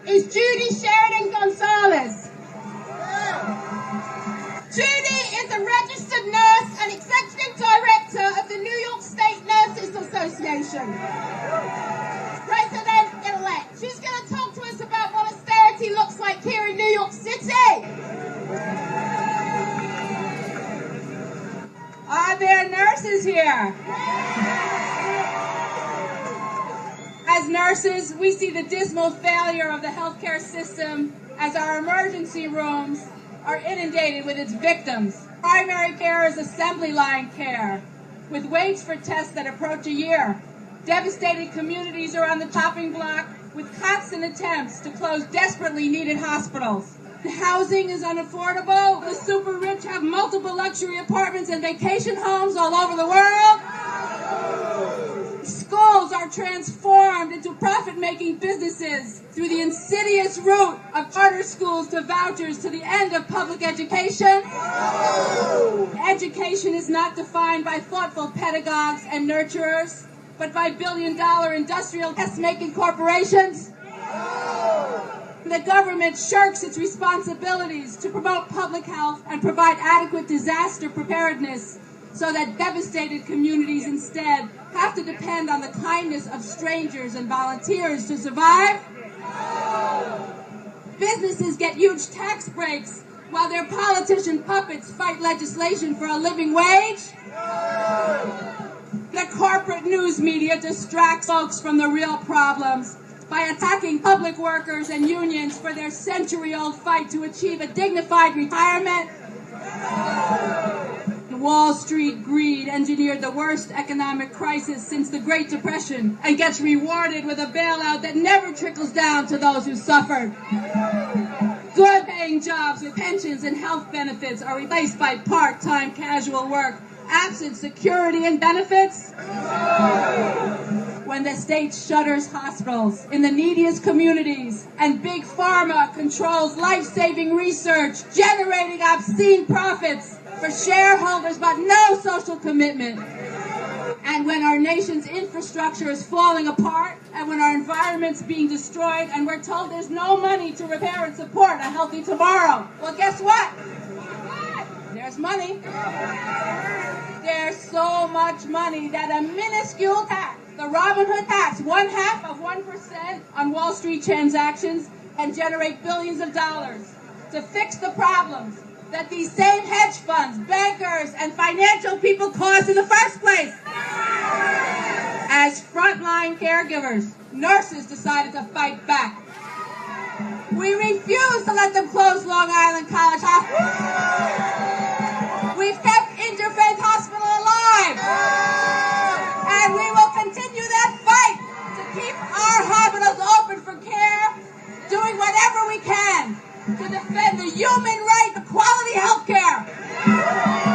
is Judy Gonzalez. Judy is a registered nurse and executive director of the New York State Nurses Association. President-elect. She's going to talk to us about what austerity looks like here in New York City. Are there nurses here? As nurses, we see the dismal failure of the healthcare system as our emergency rooms are inundated with its victims. Primary care is assembly line care, with waits for tests that approach a year. Devastated communities are on the chopping block with constant attempts to close desperately needed hospitals. Housing is unaffordable. The super rich have multiple luxury apartments and vacation homes all over the world. Schools are transformed into profit-making businesses through the insidious route of charter schools to vouchers to the end of public education. Education is not defined by thoughtful pedagogues and nurturers, but by billion-dollar industrial test-making corporations. The government shirks its responsibilities to promote public health and provide adequate disaster preparedness, so that devastated communities instead have to depend on the kindness of strangers and volunteers to survive. Businesses get huge tax breaks while their politician puppets fight legislation for a living wage. The corporate news media distracts folks from the real problems by attacking public workers and unions for their century-old fight to achieve a dignified retirement. Wall Street greed engineered the worst economic crisis since the Great Depression and gets rewarded with a bailout that never trickles down to those who suffered. Good-paying jobs with pensions and health benefits are replaced by part-time casual work, absent security and benefits. When the state shutters hospitals in the neediest communities and Big Pharma controls life-saving research, generating obscene profits for shareholders but no social commitment. And when our nation's infrastructure is falling apart, and when our environment's being destroyed, and we're told there's no money to repair and support a healthy tomorrow. Well, guess what? There's money. There's so much money that a minuscule tax, the Robin Hood tax, 0.5% on Wall Street transactions, can generate billions of dollars to fix the problems that these same hedge funds, bankers, and financial people caused in the first place. As frontline caregivers, nurses decided to fight back. We refuse to let them close Long Island College Hospital. We've kept Interfaith Hospital alive. And we will continue that fight to keep our hospitals open for care, doing whatever we can to defend the human right to quality health care.